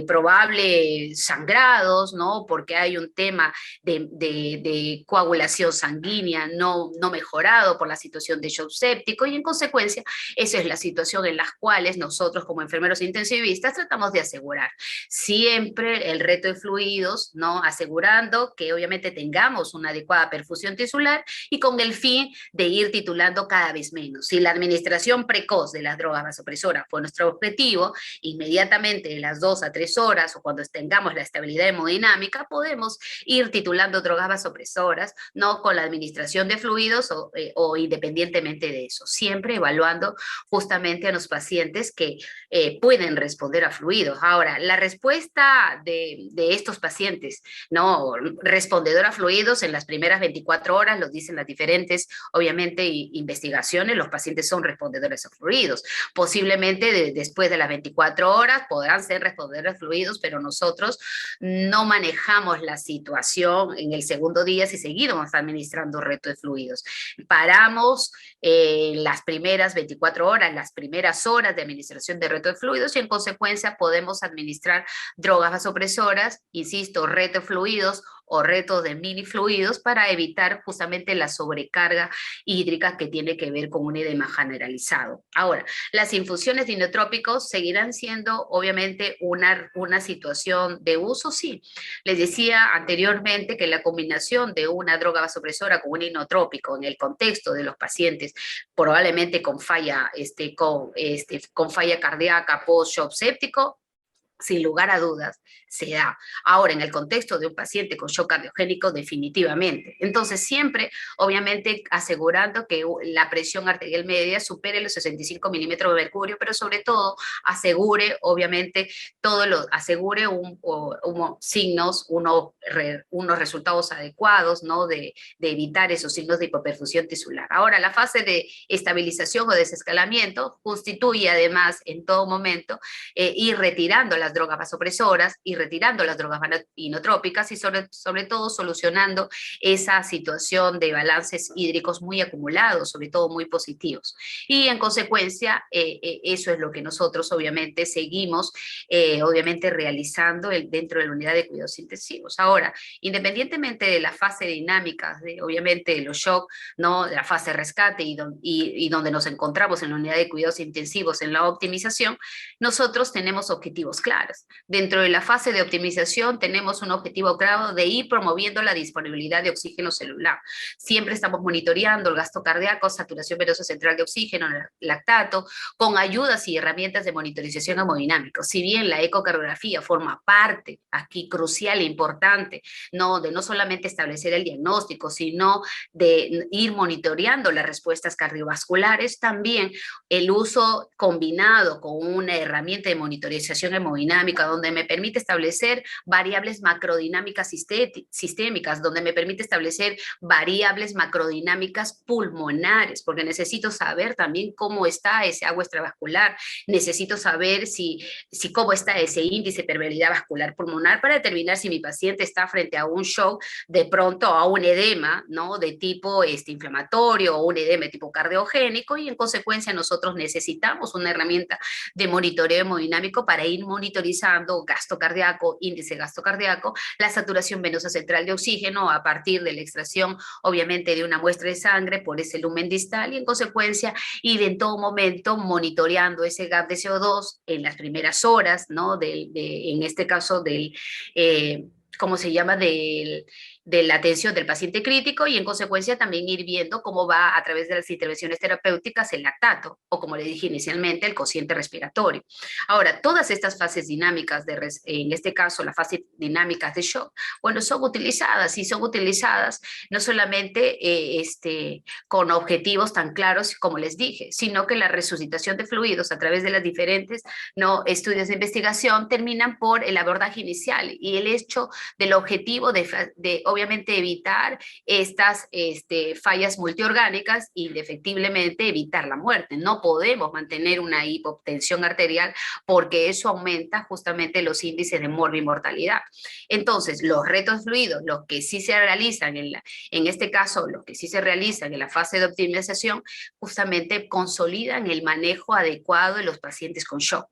Speaker 2: probables sangrados, ¿no? Porque hay un tema de coagulación sanguínea no mejorado por la situación de shock séptico, y en consecuencia esa es la situación en la cual nosotros como enfermeros intensivistas tratamos de asegurar siempre el reto de fluidos, ¿no? Asegurando que obviamente tengamos una adecuada perfusión tisular y con el fin de ir titulando cada vez menos. Si la administración precoz de las drogas vasopresoras fue nuestro objetivo, inmediatamente de las 2 a 3 horas o cuando tengamos la estabilidad hemodinámica, podemos ir titulando drogas vasopresoras, no con la administración de fluidos o independientemente de eso, siempre evaluando justamente a los pacientes que pueden responder a fluidos. Ahora, la respuesta de estos pacientes, ¿no? Respondedor a fluidos en las primeras 24 horas, lo dicen las diferentes, obviamente, investigaciones, los pacientes son respondedores a fluidos. Posiblemente después de las 24 horas podrán ser respondedores a fluidos, pero nosotros no manejamos la situación en el segundo día si seguimos administrando reto de fluidos. Paramos las primeras 24 horas, las primeras horas de administración de reto de fluidos, y en consecuencia podemos administrar drogas vasopresoras, insisto, reto de fluidos o retos de mini fluidos para evitar justamente la sobrecarga hídrica que tiene que ver con un edema generalizado. Ahora, las infusiones de inotrópicos seguirán siendo obviamente una situación de uso, sí. Les decía anteriormente que la combinación de una droga vasopresora con un inotrópico en el contexto de los pacientes probablemente con falla cardíaca post-shock séptico sin lugar a dudas, se da. Ahora, en el contexto de un paciente con shock cardiogénico, definitivamente. Entonces, siempre, obviamente, asegurando que la presión arterial media supere los 65 milímetros de mercurio, pero sobre todo, asegure, obviamente, asegure signos, unos resultados adecuados, ¿no? De evitar esos signos de hipoperfusión tisular. Ahora, la fase de estabilización o desescalamiento constituye además en todo momento ir retirando las drogas vasopresoras, ir retirando las drogas inotrópicas y sobre todo solucionando esa situación de balances hídricos muy acumulados, sobre todo muy positivos. Y en consecuencia, eso es lo que nosotros obviamente seguimos obviamente realizando dentro de la unidad de cuidados intensivos. Ahora, independientemente de la fase dinámica, obviamente de los shock, ¿no? De la fase de rescate y donde nos encontramos en la unidad de cuidados intensivos en la optimización, nosotros tenemos objetivos claros. Dentro de la fase de optimización tenemos un objetivo claro de ir promoviendo la disponibilidad de oxígeno celular. Siempre estamos monitoreando el gasto cardíaco, saturación venosa central de oxígeno, lactato, con ayudas y herramientas de monitorización hemodinámica. Si bien la ecocardiografía forma parte aquí crucial e importante, de no solamente establecer el diagnóstico, sino de ir monitoreando las respuestas cardiovasculares, también el uso combinado con una herramienta de monitorización hemodinámica donde me permite establecer variables macrodinámicas sistémicas, donde me permite establecer variables macrodinámicas pulmonares, porque necesito saber también cómo está ese agua extravascular, necesito saber cómo está ese índice de permeabilidad vascular pulmonar para determinar si mi paciente está frente a un shock, de pronto a un edema, ¿no? De tipo inflamatorio o un edema de tipo cardiogénico, y en consecuencia nosotros necesitamos una herramienta de monitoreo hemodinámico para ir monitorizando gasto cardíaco, índice de gasto cardíaco, la saturación venosa central de oxígeno a partir de la extracción, obviamente, de una muestra de sangre por ese lumen distal, y en consecuencia ir en todo momento monitoreando ese gap de CO2 en las primeras horas, ¿no? En este caso ¿cómo se llama? De la atención del paciente crítico, y en consecuencia también ir viendo cómo va a través de las intervenciones terapéuticas el lactato, o como le dije inicialmente, el cociente respiratorio. Ahora, todas estas fases dinámicas, en este caso las fases dinámicas de shock, bueno, son utilizadas no solamente con objetivos tan claros como les dije, sino que la resucitación de fluidos a través de las diferentes estudios de investigación terminan por el abordaje inicial y el hecho del objetivo de obviamente evitar estas fallas multiorgánicas y efectivamente evitar la muerte. No podemos mantener una hipotensión arterial porque eso aumenta justamente los índices de morbimortalidad. Entonces, los retos fluidos, los que sí se realizan en este caso, los que sí se realizan en la fase de optimización, justamente consolidan el manejo adecuado de los pacientes con shock.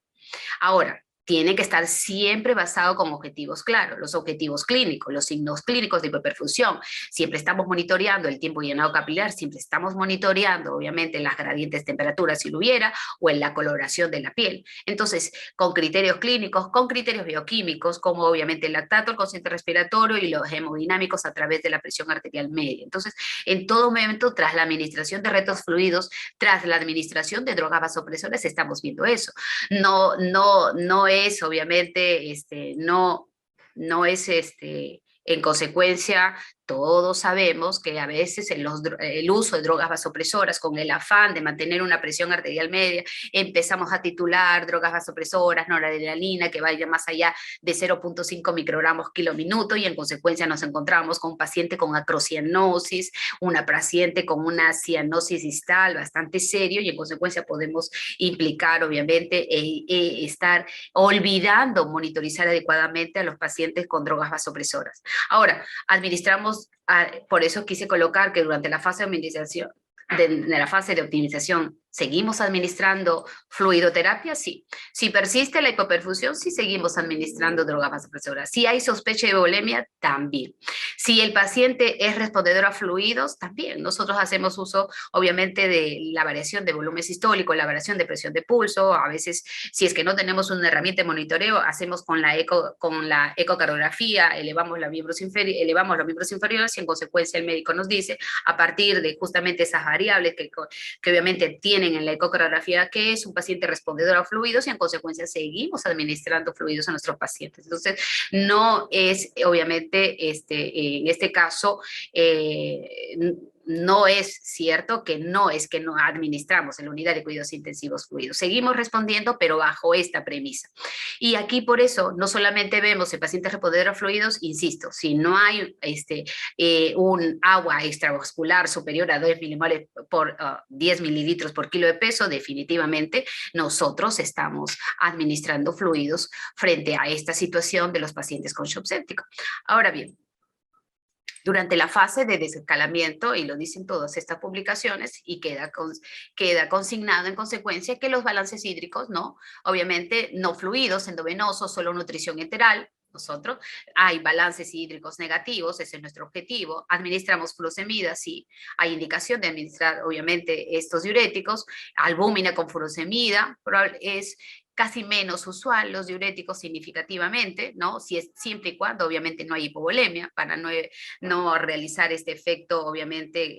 Speaker 2: Ahora, tiene que estar siempre basado con objetivos claros, los objetivos clínicos, los signos clínicos de hiperperfusión. Siempre estamos monitoreando el tiempo llenado capilar, siempre estamos monitoreando, obviamente, las gradientes de temperatura si lo hubiera, o en la coloración de la piel. Entonces, con criterios clínicos, con criterios bioquímicos, como obviamente el lactato, el cociente respiratorio y los hemodinámicos a través de la presión arterial media. Entonces, en todo momento, tras la administración de retos fluidos, tras la administración de drogas vasopresoras, estamos viendo eso. No es obviamente, no es en consecuencia, todos sabemos que a veces el uso de drogas vasopresoras con el afán de mantener una presión arterial media, empezamos a titular drogas vasopresoras, noradrenalina, que vaya más allá de 0.5 microgramos kilo-minuto, y en consecuencia nos encontramos con un paciente con acrocianosis, una paciente con una cianosis distal bastante serio, y en consecuencia podemos implicar obviamente estar olvidando monitorizar adecuadamente a los pacientes con drogas vasopresoras. Ahora, administramos, por eso quise colocar que durante la fase de administración, de la fase de optimización, ¿seguimos administrando fluidoterapia? Sí. Si persiste la hipoperfusión, sí seguimos administrando drogas vasopresoras. Si hay sospecha de volemia, también. Si el paciente es respondedor a fluidos, también. Nosotros hacemos uso, obviamente, de la variación de volumen sistólico, la variación de presión de pulso. A veces, si es que no tenemos una herramienta de monitoreo, hacemos con la ecocardiografía, elevamos los miembros inferiores, y en consecuencia el médico nos dice, a partir de justamente esas variables que obviamente tiene tienen en la ecocardiografía que es un paciente respondedor a fluidos y en consecuencia seguimos administrando fluidos a nuestros pacientes. Entonces, no es, obviamente, en este caso, no es cierto que no administramos en la unidad de cuidados intensivos fluidos. Seguimos respondiendo, pero bajo esta premisa. Y aquí por eso no solamente vemos el paciente respondedor a fluidos, insisto, si no hay un agua extravascular superior a 2 milimoles por 10 mililitros por kilo de peso, definitivamente nosotros estamos administrando fluidos frente a esta situación de los pacientes con shock séptico. Ahora bien, durante la fase de desescalamiento, y lo dicen todas estas publicaciones, y queda consignado en consecuencia que los balances hídricos, ¿no? Obviamente no fluidos, endovenosos, solo nutrición enteral. Nosotros hay balances hídricos negativos, ese es nuestro objetivo. Administramos furosemida, sí. Hay indicación de administrar, obviamente, estos diuréticos. Albúmina con furosemida es casi menos usual los diuréticos significativamente, ¿no? Si es siempre y cuando obviamente no hay hipovolemia, para no realizar este efecto obviamente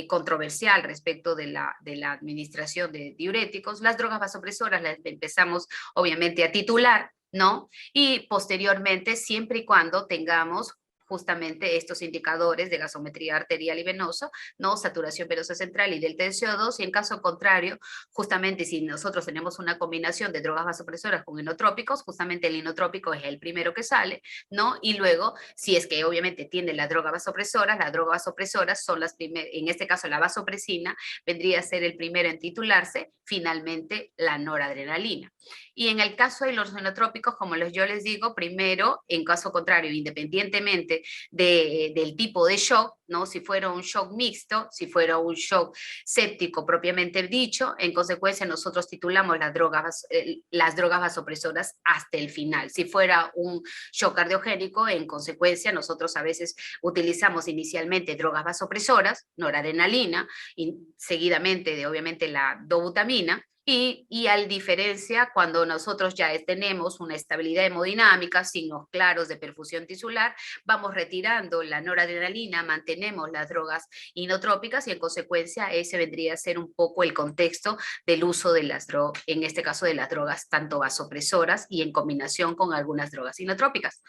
Speaker 2: controversial respecto de la administración de diuréticos. Las drogas vasopresoras las empezamos obviamente a titular, ¿no? Y posteriormente, siempre y cuando tengamos justamente estos indicadores de gasometría arterial y venosa, ¿no? Saturación venosa central y delta de CO2, y en caso contrario, justamente si nosotros tenemos una combinación de drogas vasopresoras con inotrópicos, justamente el inotrópico es el primero que sale, ¿no? Y luego, si es que obviamente tiene la droga vasopresoras son las primeras, en este caso la vasopresina, vendría a ser el primero en titularse, finalmente la noradrenalina. Y en el caso de los inotrópicos, como yo les digo, primero, en caso contrario, independientemente del tipo de shock, ¿no? Si fuera un shock mixto, si fuera un shock séptico propiamente dicho, en consecuencia nosotros titulamos las drogas vasopresoras hasta el final. Si fuera un shock cardiogénico, en consecuencia nosotros a veces utilizamos inicialmente drogas vasopresoras, noradrenalina, y seguidamente de obviamente la dobutamina, y al diferencia, cuando nosotros ya tenemos una estabilidad hemodinámica, signos claros de perfusión tisular, vamos retirando la noradrenalina, mantenemos las drogas inotrópicas y en consecuencia ese vendría a ser un poco el contexto del uso de las drogas, en este caso de las drogas tanto vasopresoras y en combinación con algunas drogas inotrópicas.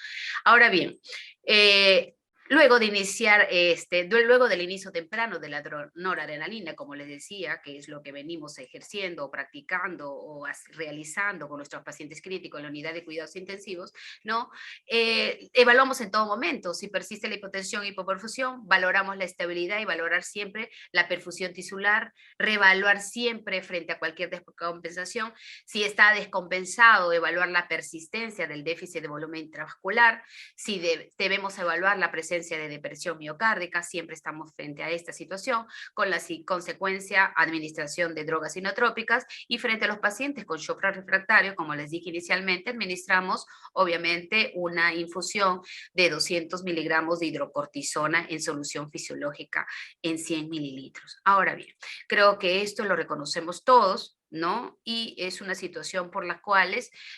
Speaker 2: Ahora bien, luego de iniciar, luego del inicio temprano de la noradrenalina, como les decía, que es lo que venimos ejerciendo, o practicando o realizando con nuestros pacientes críticos en la unidad de cuidados intensivos, ¿no? Evaluamos en todo momento si persiste la hipotensión y hipoperfusión, valoramos la estabilidad y valorar siempre la perfusión tisular, reevaluar siempre frente a cualquier descompensación, si está descompensado, evaluar la persistencia del déficit de volumen intravascular, si debemos evaluar la presencia de depresión miocárdica, siempre estamos frente a esta situación, con la consecuencia administración de drogas inotrópicas, y frente a los pacientes con shock refractario, como les dije inicialmente, administramos obviamente una infusión de 200 miligramos de hidrocortisona en solución fisiológica en 100 mililitros. Ahora bien, creo que esto lo reconocemos todos, ¿no? Y es una situación por la cual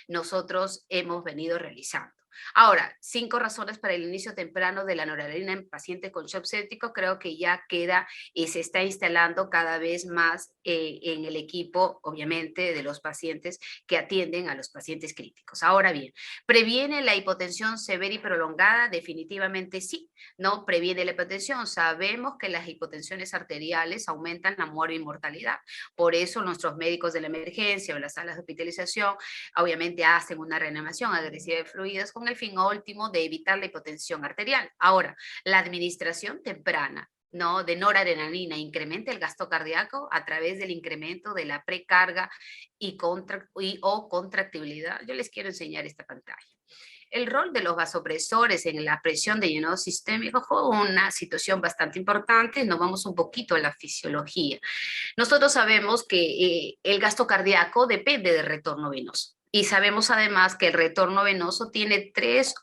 Speaker 2: nosotros hemos venido realizando. Ahora, 5 razones para el inicio temprano de la noradrenalina en pacientes con shock séptico, creo que ya queda y se está instalando cada vez más en el equipo, obviamente, de los pacientes que atienden a los pacientes críticos. Ahora bien, ¿previene la hipotensión severa y prolongada? Definitivamente sí, ¿no? Previene la hipotensión. Sabemos que las hipotensiones arteriales aumentan la muerte y mortalidad. Por eso nuestros médicos de la emergencia o las salas de hospitalización obviamente hacen una reanimación agresiva de fluidos con el fin último de evitar la hipotensión arterial. Ahora, la administración temprana, ¿no?, de noradrenalina incrementa el gasto cardíaco a través del incremento de la precarga o contractibilidad. Yo les quiero enseñar esta pantalla. El rol de los vasopresores en la presión de llenado sistémico fue una situación bastante importante. Nos vamos un poquito a la fisiología. Nosotros sabemos que el gasto cardíaco depende del retorno venoso. Y sabemos además que el retorno venoso tiene tres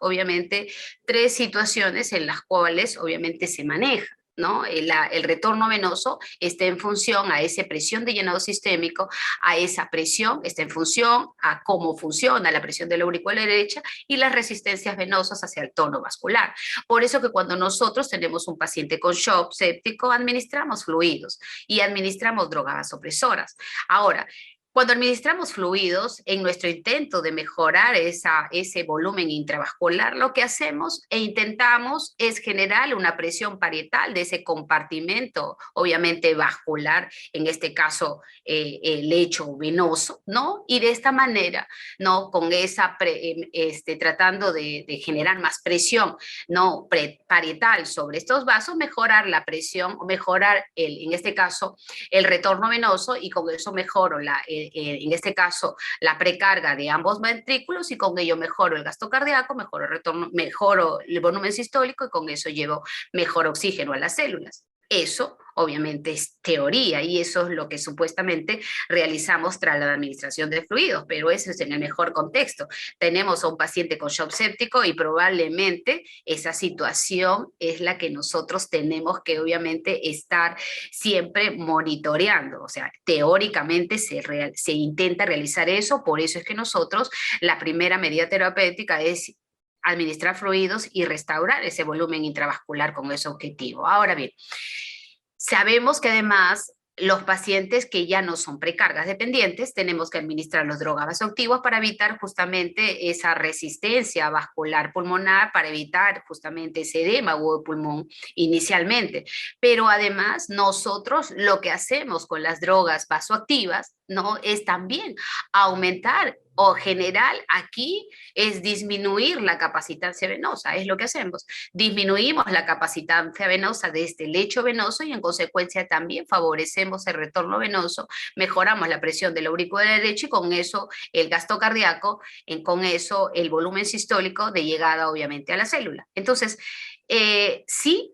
Speaker 2: situaciones en las cuales obviamente se maneja, ¿no? El retorno venoso está en función a esa presión de llenado sistémico, a esa presión, está en función a cómo funciona la presión de la aurícula derecha y las resistencias venosas hacia el tono vascular. Por eso que cuando nosotros tenemos un paciente con shock séptico, administramos fluidos y administramos drogas vasopresoras. Ahora, cuando administramos fluidos, en nuestro intento de mejorar ese volumen intravascular, lo que hacemos e intentamos es generar una presión parietal de ese compartimento, obviamente vascular, en este caso el lecho venoso, ¿no? Y de esta manera, ¿no? Con esa, tratando de generar más presión, ¿no? Parietal sobre estos vasos, mejorar la presión, mejorar, en este caso, el retorno venoso y con eso mejoro en este caso la precarga de ambos ventrículos y con ello mejoro el gasto cardíaco, mejoro el retorno, mejoro el volumen sistólico y con eso llevo mejor oxígeno a las células. Eso obviamente es teoría y eso es lo que supuestamente realizamos tras la administración de fluidos, pero eso es en el mejor contexto. Tenemos a un paciente con shock séptico y probablemente esa situación es la que nosotros tenemos que obviamente estar siempre monitoreando. O sea, teóricamente se intenta realizar eso, por eso es que nosotros la primera medida terapéutica es administrar fluidos y restaurar ese volumen intravascular con ese objetivo. Ahora bien, sabemos que además los pacientes que ya no son precargas dependientes, tenemos que administrar los drogas vasoactivos para evitar justamente esa resistencia vascular pulmonar, para evitar justamente ese edema de pulmón inicialmente. Pero además nosotros lo que hacemos con las drogas vasoactivas, ¿no? Es también aumentar o general aquí es disminuir la capacitancia venosa, es lo que hacemos. Disminuimos la capacitancia venosa de este lecho venoso y en consecuencia también favorecemos el retorno venoso, mejoramos la presión del aurícula derecha y con eso el gasto cardíaco, con eso el volumen sistólico de llegada obviamente a la célula. Entonces, sí,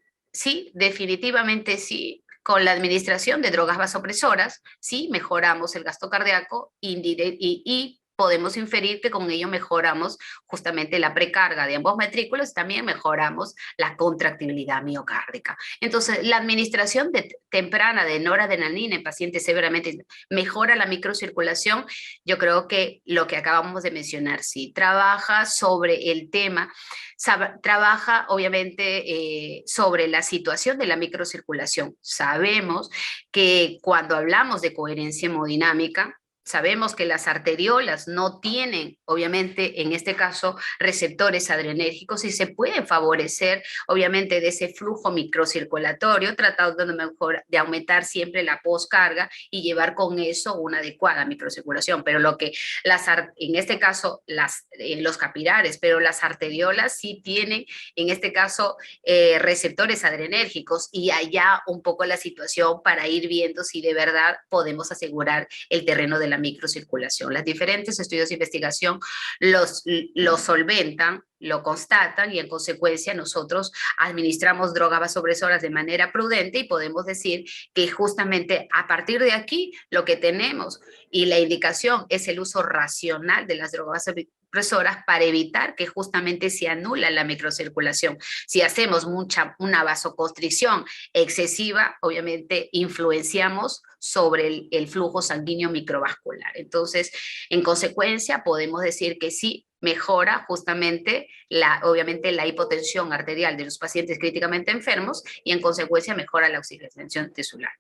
Speaker 2: definitivamente sí. Con la administración de drogas vasopresoras, sí, mejoramos el gasto cardíaco y podemos inferir que con ello mejoramos justamente la precarga de ambos ventrículos, también mejoramos la contractibilidad miocárdica. Entonces, la administración temprana de noradrenalina en pacientes severamente mejora la microcirculación. Yo creo que lo que acabamos de mencionar, sí, trabaja sobre el tema, trabaja obviamente sobre la situación de la microcirculación. Sabemos que cuando hablamos de coherencia hemodinámica, sabemos que las arteriolas no tienen, obviamente, en este caso, receptores adrenérgicos y se pueden favorecer, obviamente, de ese flujo microcirculatorio, tratando de aumentar siempre la poscarga y llevar con eso una adecuada microcirculación. Pero lo que en este caso, los capilares, pero las arteriolas sí tienen, en este caso, receptores adrenérgicos y allá un poco la situación para ir viendo si de verdad podemos asegurar el terreno de la microcirculación. Los diferentes estudios de investigación los solventan, lo constatan y en consecuencia nosotros administramos drogas vasopresoras de manera prudente y podemos decir que justamente a partir de aquí lo que tenemos y la indicación es el uso racional de las drogas vasopresoras para evitar que justamente se anula la microcirculación. Si hacemos una vasoconstricción excesiva, obviamente influenciamos sobre el flujo sanguíneo microvascular. Entonces, en consecuencia, podemos decir que sí, mejora justamente obviamente la hipotensión arterial de los pacientes críticamente enfermos y en consecuencia mejora la oxigenación tisular.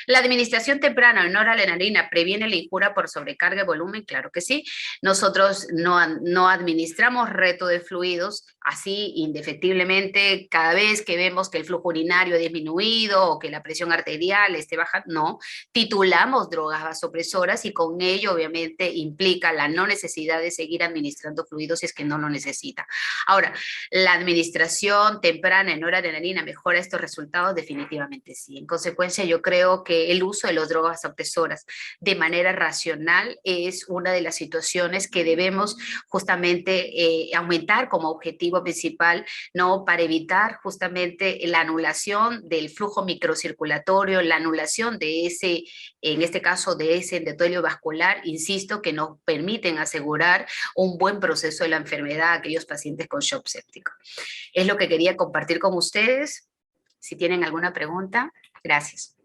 Speaker 2: La administración temprana de noradrenalina previene la injura por sobrecarga de volumen, claro que sí. Nosotros no administramos reto de fluidos así indefectiblemente cada vez que vemos que el flujo urinario ha disminuido o que la presión arterial esté baja, no. Titulamos drogas vasopresoras y con ello obviamente implica la no necesidad de seguir administrando fluidos si es que no lo necesita. Ahora, la administración temprana de noradrenalina mejora estos resultados, definitivamente sí. En consecuencia, yo creo que el uso de las drogas vasopresoras de manera racional es una de las situaciones que debemos justamente aumentar como objetivo principal, ¿no? Para evitar justamente la anulación del flujo microcirculatorio, la anulación de ese, en este caso, de ese endotelio vascular, insisto, que nos permiten asegurar un buen proceso de la enfermedad a aquellos pacientes con shock séptico. Es lo que quería compartir con ustedes. Si tienen alguna pregunta, gracias.